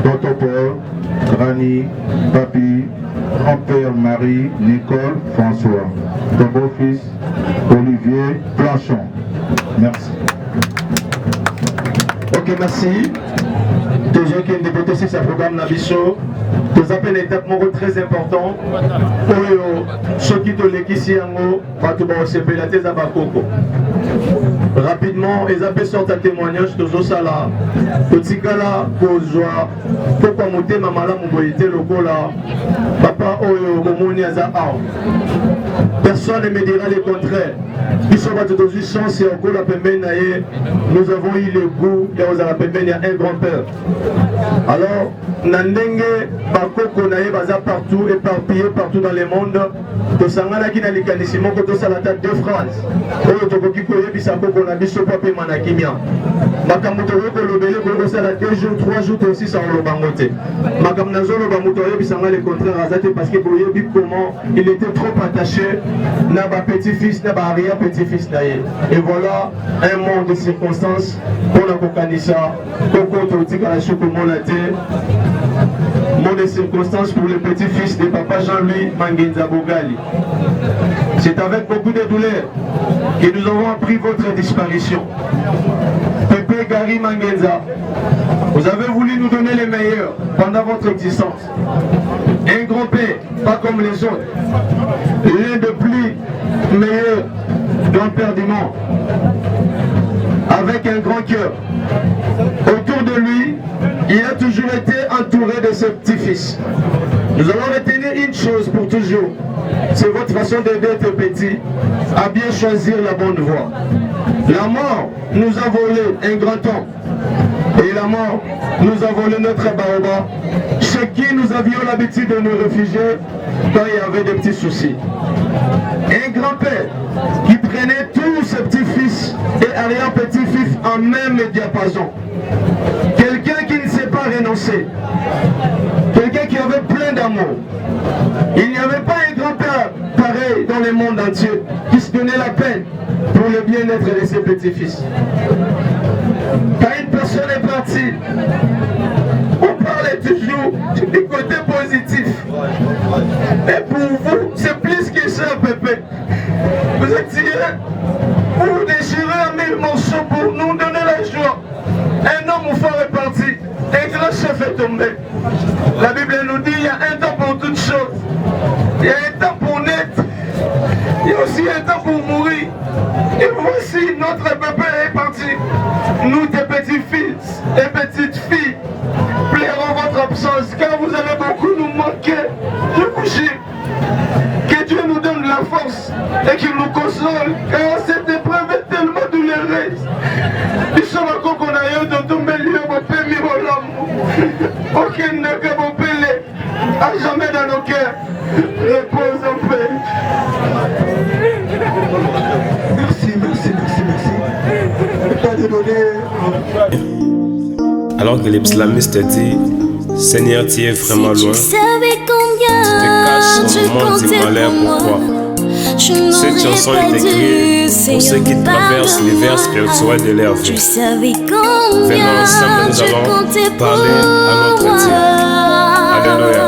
tonton Paul, Granny, Papi, grand-père Marie, Nicole, François, ton beau-fils, Olivier Planchon. Merci. Ok, merci. Tous ceux qui ont débuté aussi ce programme Nabiso, nous appelons une étape très importante pour ceux qui ont l'équipe rapidement, ils appellent sorte à témoignage de Zosala. Petit gala, Kozwa, pourquoi monter ma malade, mon boyité, le gola, papa, Omoniaza, personne ne me dira le contraire. Ils sont dans une chance et encore la pembène, nous avons eu le goût de vous appeler un grand-père. Alors, Nandenge, Bakoko, Naye, Baza partout, éparpillé partout dans le monde. To sangana ki na likanissimo ko to salata 2 phrases. Oyo to koki ko yebisa ko na biso pape manakimia. Makambo to ko lobele ko sala 2 jours, 3 jours to aussi sans lobangote. Makam nazolo ba muto yebisa le contraire azate parce que boyebi comment il était trop attaché na ba petit-fils na ba arrière petit-fils naye. Et voilà un monde de circonstances pour la kokanisa koko to tika la choko monate. Monde de circonstances pour le petit-fils de papa Jean-Louis Mangenza Bogali. C'est avec beaucoup de douleur que nous avons appris votre disparition. Pépé Gary Mangenza, vous avez voulu nous donner les meilleurs pendant votre existence. Un grand-père, pas comme les autres. L'un des plus meilleurs grands-pères du monde. Avec un grand cœur. Autour de lui, il a toujours été entouré de ses petits-fils. Nous allons retenir une chose pour toujours. C'est votre façon d'aider tes petits à bien choisir la bonne voie. La mort nous a volé un grand homme. Et la mort nous a volé notre baobab, chez qui nous avions l'habitude de nous réfugier quand il y avait des petits soucis. Un grand-père qui prenait tous ses petits-fils et arrière-petits-fils en même diapason. Quelqu'un qui ne sait pas renoncer. Quelqu'un qui avait plein d'amour. Il n'y avait pas un grand-père pareil dans le monde entier puisse donner la peine pour le bien-être de ses petits-fils. Quand une personne est partie, on parlait toujours du côté positif. Et pour vous, c'est plus que ça, Pépé. Vous êtes tirés, vous déchirez en 1000 morceaux pour nous donner la joie. Un homme ou fort est parti, un grand chef est tombé. La Bible nous dit il y a un temps pour toutes choses. Il y a un temps pour naître. Il y a aussi un temps pour mourir. Et voici notre bébé est parti. Nous, tes petits-fils et petites-filles, plairons votre absence car vous allez beaucoup nous manquer. Je vous jure. Que Dieu nous donne la force et qu'il nous console car cette épreuve est tellement douloureuse. Nous sommes encore qu'on a eu dans tout milieu, mon père, mon l'amour. Aucun ne peut vous peler à jamais dans nos cœurs. Repose en paix. Merci. Pas de donner. Alors que l'islamisme dit, Seigneur, tu es vraiment loin. Tu te caches au moment du malheur, pourquoi? Cette chanson est écrite pour ceux qui traversent l'hiver spirituel de leur vie. Venons ensemble, nous allons parler à notre Dieu. Alléluia.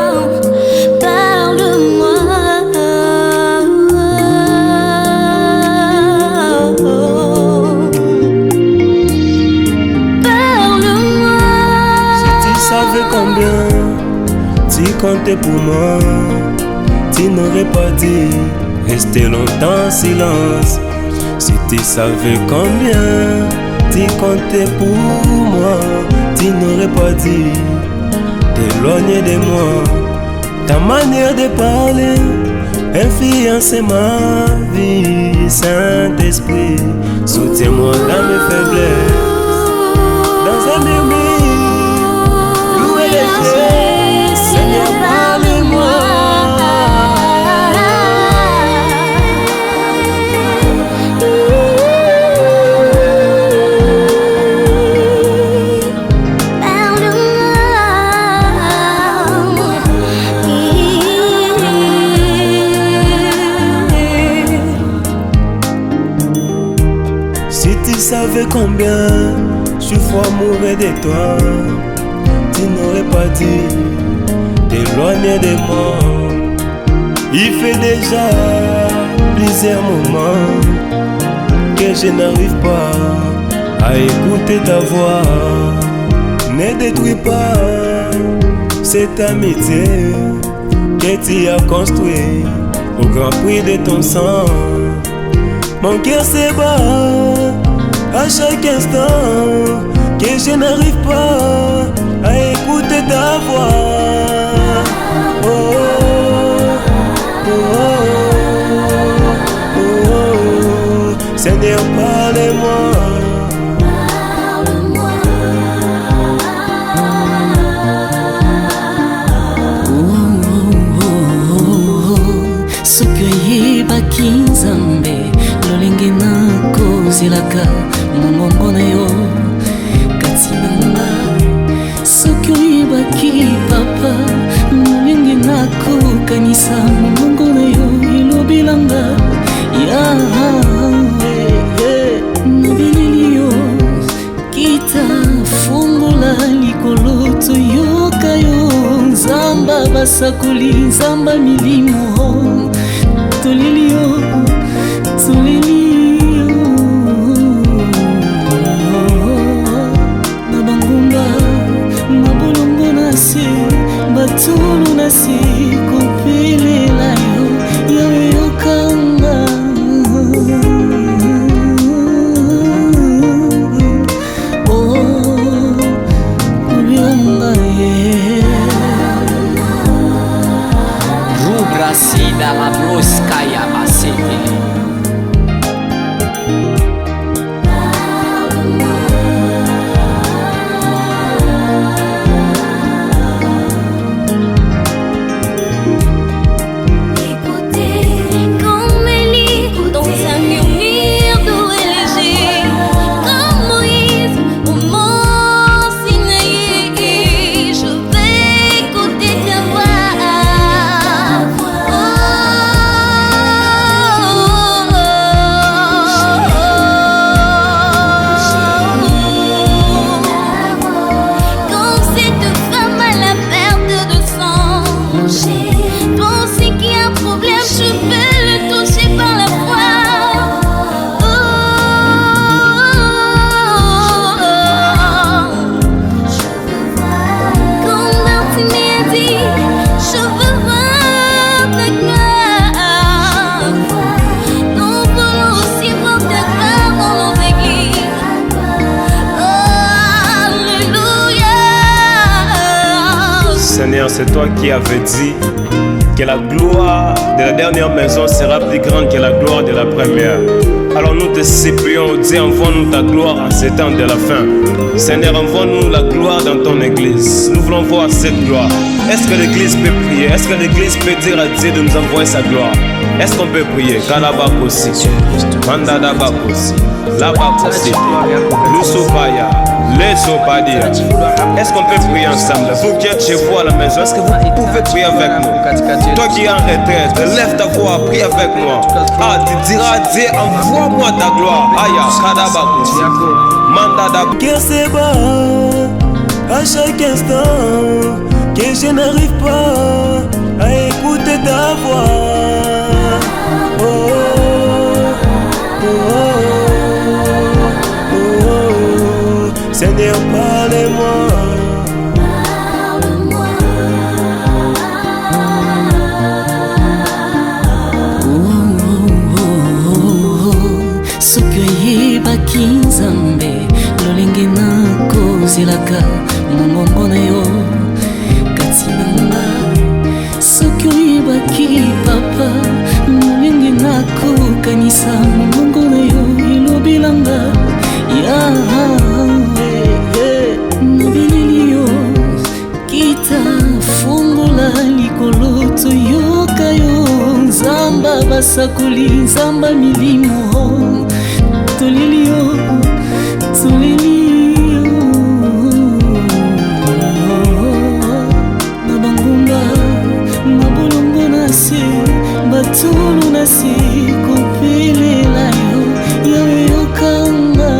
Combien tu comptais pour moi, tu n'aurais pas dit rester longtemps en silence. Si tu savais combien tu comptais pour moi, tu n'aurais pas dit t'éloigner de moi. Ta manière de parler influence ma vie. Saint-Esprit, soutiens-moi dans mes faiblesses, dans un murmure. Seigneur, parle-moi. Si tu savais combien je suis fou amoureux de toi, tu n'aurais pas dit t'éloigner de moi. Il fait déjà plusieurs moments que je n'arrive pas à écouter ta voix. Ne détruis pas cette amitié que tu as construite au grand prix de ton sang. Mon cœur se bat à chaque instant que je n'arrive pas à écouter ta voix. Oh, oh, oh, oh. Seigneur, parle-moi. Soki oyebaki Nzambe lolenge nakozelaka mongongo na yo kati na ngai. Soki oyebaki papa molenge nakokanisa mongongo na yo elobelanga yawe na bilili yo kita fungola likolo toyoka yo. Nzamba basakoli, nzamba milimo, toleli yo, toleli yo. Na bangumba, na bolongo na se, batulu na se, kopelela yo, yawe yokanga. Sida Seigneur, c'est toi qui avais dit que la gloire de la dernière maison sera plus grande que la gloire de la première. Alors nous te supplions, Dieu, envoie-nous ta gloire en ces temps de la fin. Seigneur, envoie-nous la gloire dans ton église. Nous voulons voir cette gloire. Est-ce que l'église peut prier? Est-ce que l'église peut dire à Dieu de nous envoyer sa gloire? Est-ce qu'on peut prier? Kalabakosi, Mandadabakosi, Labakosi, Lusopaya, Lesopadia. Est-ce qu'on peut prier ensemble? Vous qui êtes chez vous à la maison, est-ce que vous pouvez prier avec nous? Toi qui es en retraite, lève ta voix, prie avec moi. Ah, tu diras à Dieu, envoie-moi ta gloire. Aya, Kadabakosi, Mandadabakosi. Que c'est bas à chaque instant que je n'arrive pas à écouter ta voix. Oh, oh, oh, oh, oh. Seigneur, parle-moi. soki nzambe lolenge nakozelaka mongongo na yo kati nanga soki oyebaki papa lolenge nakokanisa mongongo na yo elobelanga yawe na bilili yo kita fungola likolo toyoka yo nzamba basakoli nzamba milimo tolili yo na bangumba mabolongo na se batulu na se kopelela yo yawe yokanga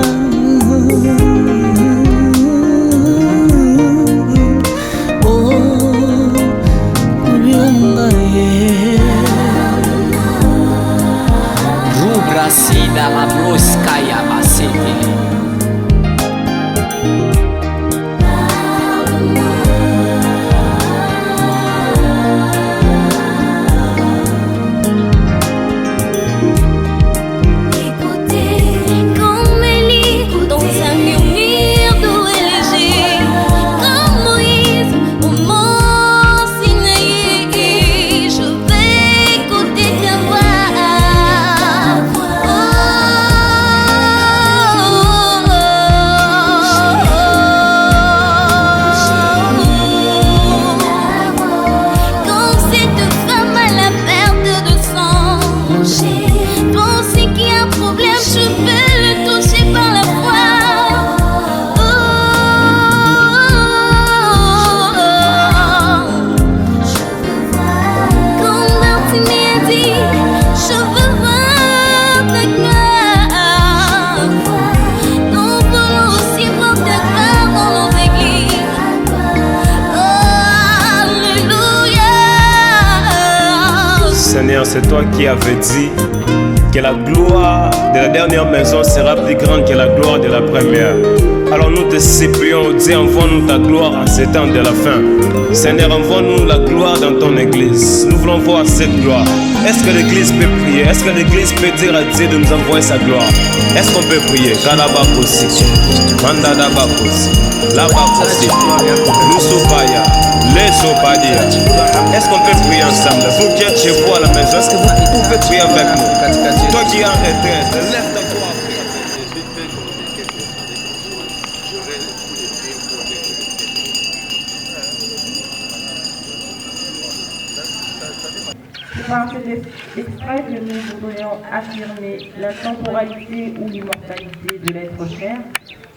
kobianga ye Rubrasida Mabroskaya Basetele. Seigneur, c'est toi qui avais dit que la gloire de la dernière maison sera plus grande que la gloire de la première. Alors nous te supplions, Dieu, envoie-nous ta gloire en ces temps de la fin. Seigneur, envoie-nous la gloire dans ton église. Nous voulons voir cette gloire. Est-ce que l'église peut prier? Est-ce que l'église peut dire à Dieu de nous envoyer sa gloire? Est-ce qu'on peut prier? Kalabakosi, Mandadabakosi, Labakosi, Lusopaya, Lesopadia. Est-ce qu'on peut prier ensemble? Vous qui êtes chez vous à la maison, est-ce que vous pouvez prier avec nous? Toi qui es en retraite, lève ta voix. Par cet extrait que nous voudrions affirmer la temporalité ou l'immortalité de l'être cher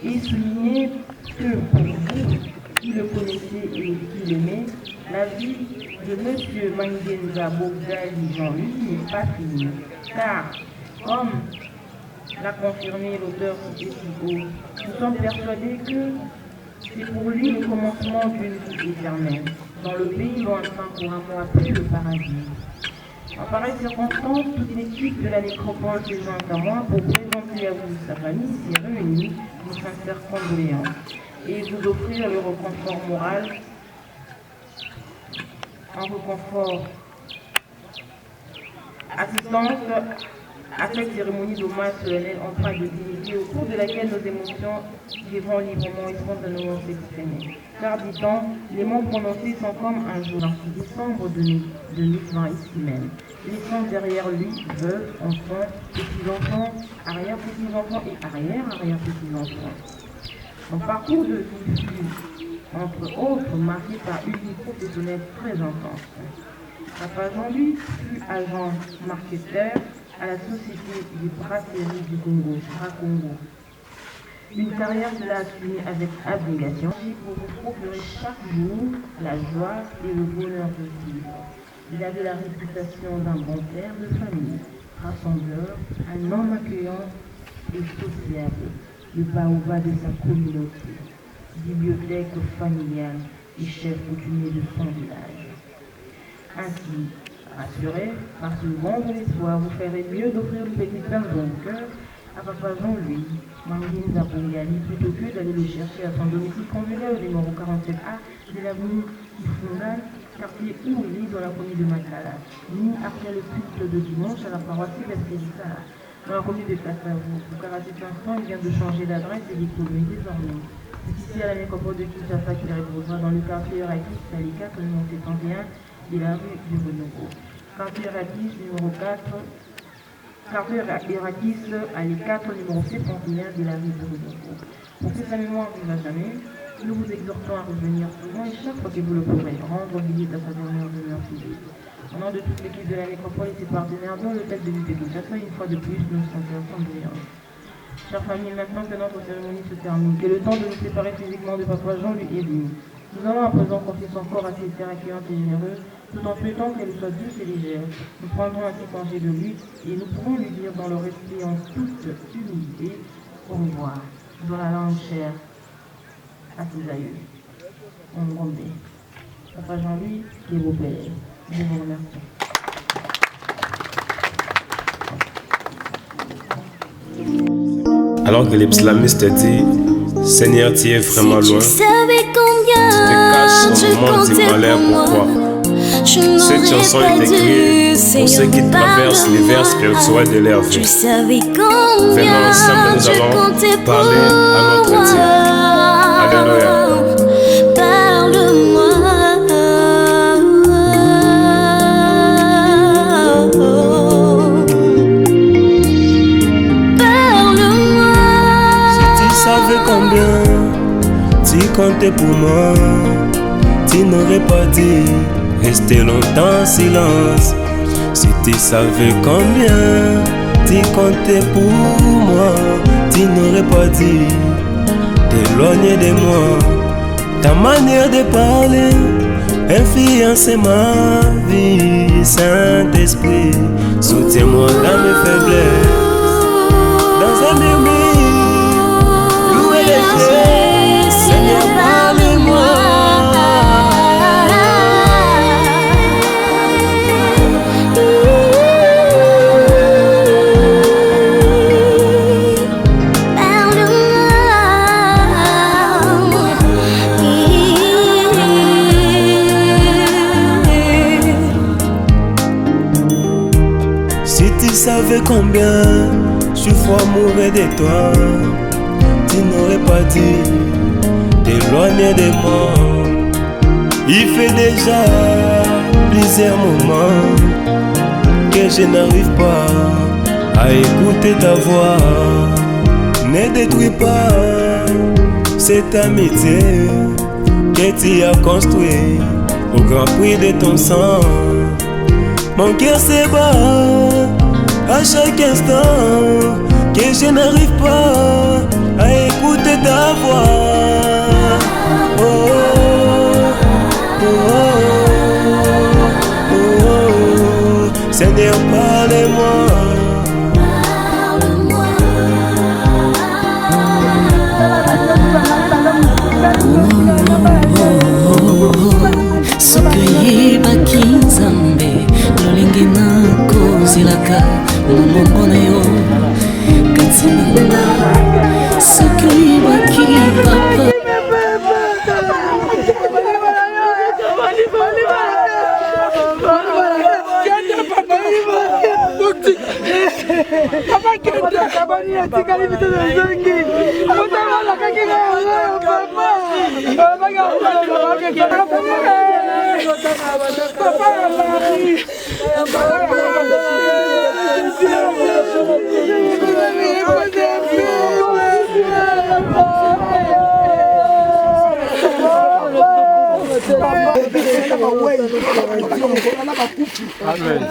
et souligner que pour vous, qui le connaissez et qui l'aimez, la vie de M. Mangenza Bogdali Jean-Louis n'est pas finie. Car, comme l'a confirmé l'auteur cité plus haut, nous sommes persuadés que c'est pour lui le commencement d'une vie éternelle. Dans le pays lointain couramment appelé le paradis. En pareille circonstance, toute l'équipe de la nécropole s'est jointe à moi pour présenter à vous sa famille s'est réunie nos sincères condoléances et vous offrir le réconfort moral, un réconfort, assistance à cette cérémonie d'hommage solennel en train de dignité au cours de laquelle nos émotions vivront librement et spontanément s'exprimer. Car dit-on, les mots prononcés sont comme un jour en décembre 2020 ici même. Laissant derrière lui veuve, enfants, petits-enfants, arrière-petits-enfants et arrière-arrière-petits-enfants. Son parcours de vie fut, entre autres, marqué par une vie professionnelle très intense. Papa Jean-Louis fut agent marketeur à la Société des brasseries du Congo, Congo. Une carrière qu'il a assumée avec abnégation pour vous procurer chaque jour la joie et le bonheur de vivre. Il avait la réputation d'un bon père de famille, rassembleur, un homme accueillant et sociable, le baobab de sa communauté, bibliothèque familiale et chef coutumier de son village. Ainsi, rassuré par ce grand espoir, vous ferez mieux d'offrir le petit pain de bon cœur à Papa Jean-Louis, Mangine Zapongani, plutôt que d'aller le chercher à son domicile conjugal au numéro 47A de l'avenue Ifundal, quartier Ouli, dans la commune de Makala, ni après le culte de dimanche à la paroisse Sylvestre dans la commune de Kassavou, car à cet instant, il vient de changer d'adresse et d'économie désormais. C'est ici à la nécropole de Kinshasa qu'il reposera dans le quartier Rakis, à l'I4, numéro 71 de la rue du Renouveau. Quartier Rakis, numéro 4, quartier Rakis, à l'I4, numéro 71 de la rue du Renouveau. Pour que sa mémoire vive à jamais, nous vous exhortons à revenir souvent et chaque fois que vous le pourrez, rendre visite à sa dernière demeure physique. Au nom de toute l'équipe de la nécropole et ses partenaires, dont le tête de l'UP Kinshasa, une fois de plus, nous sommes ensemble. Chers familles, maintenant que notre cérémonie se termine, que le temps de nous séparer physiquement de Papa Jean lui est venu. Nous allons à présent confier son corps à ses terres accueillantes et généreuses, tout en souhaitant qu'elle soit douce et légère. Nous prendrons ainsi congé de lui et nous pourrons lui dire dans le respect en toute humilité, au revoir, dans la langue chère à ses aïeux. On me remet. Papa Jean-Louis, et vos pères. Je vous remercie. Alors que l'islamisme dit, Seigneur, tu es vraiment loin. Tu te caches au moment du malheur, pourquoi? Cette chanson est écrite pour ceux qui traversent l'hiver spirituel de leur vie. Venons ensemble, nous allons parler à notre Dieu. Alléluia. Combien tu comptais pour moi, tu n'aurais pas dit rester longtemps en silence. Si tu savais combien tu comptais pour moi, tu n'aurais pas dit t'éloigner de moi. Ta manière de parler influence ma vie. Saint-Esprit, soutiens-moi dans mes faiblesses, dans un murmure. Seigneur, parle-moi. Si tu savais combien je vois mourir de toi, tu n'aurais pas dit t'éloigner de moi. Il fait déjà plusieurs moments que je n'arrive pas à écouter ta voix. Ne détruis pas cette amitié que tu as construite au grand prix de ton sang. Mon cœur se bat à chaque instant que je n'arrive pas à écouter ta voix. Oh, oh, oh, oh, oh. Seigneur, parle-moi. Soki bakinzambe lolingi na kozilaka momoko na yo katinanga soki baki papa Papa kende kabani atikali bitu zongi. Mutala la kakina papa.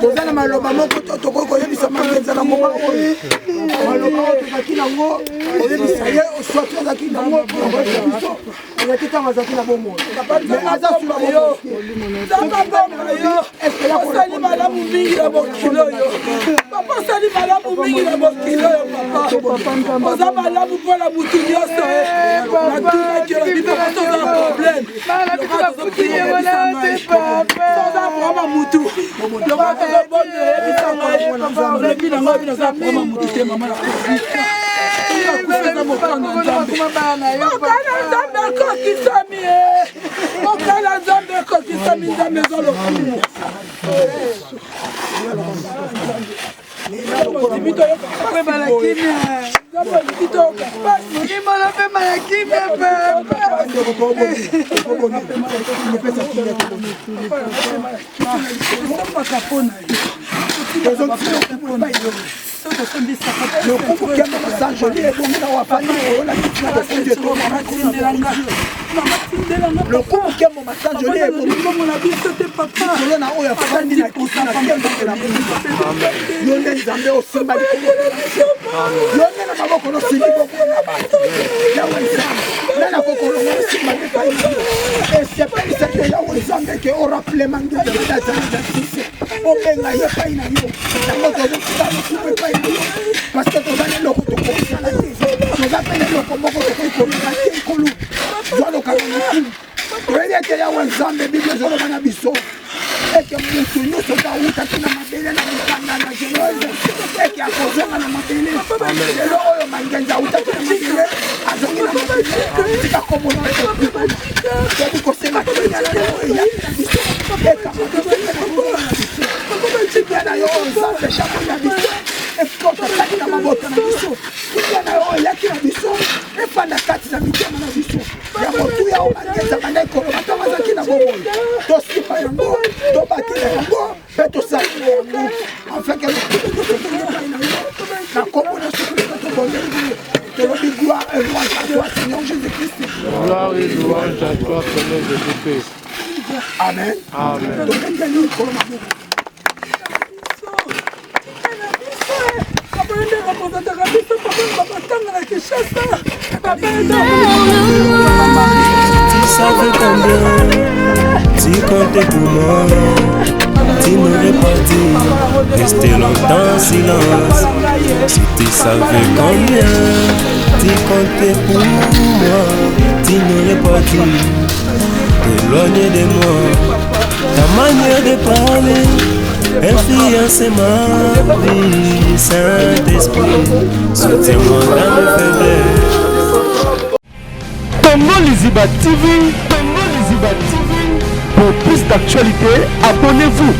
tozala maloba moko tokoyebisa mangenza na moma oyo maloba oyo tozalaki nango oyebisa ye oswaki azalaki nango biso azalaki ntango azalaki na bomoi aza osali malamu mingi na mokili oyo papa osali malamu mingi na mokili oyo papa oza malamu mpona mutu nyonso natunaki olobi papa toza problème toza vrama mutu loka tozobonde oyebisa ngai olebi nango oyebi naza vrama mutu te mama nakufeza mokana nzambe akokisami mokana nzambe akokisami nzambe eza lokumu le coup qui mon massage je l'ai pour mon habit c'était papa je na oya fandi na kosana kemba na yonde nzambe osimba yonde na maboko no sili boko na ba ya wanza na kokolo no simba pa et c'est pas ça que ya wanza que on rappelle mangue de la justice on benga ya pa ina yo na moko zo kuba pa ina parce que to bana loko to ko sala to za pele loko moko to ko na kolu Zolo kanani. Wewe ke ya wanzambe Biblia zolo bana biso. Eke mtu nyuso ta uta kina mabele na mkanda na jeloze. Eke akozonga na mabele. Lelo oyo mangenza uta kina mabele. Azonga na mabele. Tika komo na tika. Yebi kosema kina na ya biso. Eka tika na yo wanzambe shako ya biso. Ekota kati na mabota na biso. Tika na yo ya kina biso. Epanda kati na mitema na biso. Ya motu ya omangeza bandai kolo batama zaki na bobo. Tosipa yango, tobakile yango, peto saki yango. Afin que la communauté te lobi gloire et louange à toi, Seigneur Jésus-Christ. Gloire et louange à toi, Seigneur Jésus-Christ. Amen. Amen. Tu savais combien tu comptais pour moi. Tu n'aurais pas dit rester longtemps en silence. Si tu savais combien tu comptais pour moi, tu n'aurais pas dit t'éloigner de moi. Ta manière de parler influence ma vie. Saint-Esprit, soutiens-moi dans mes faiblesses. Tongo Liziba TV, Tongo Liziba TV. Pour plus d'actualités, abonnez-vous.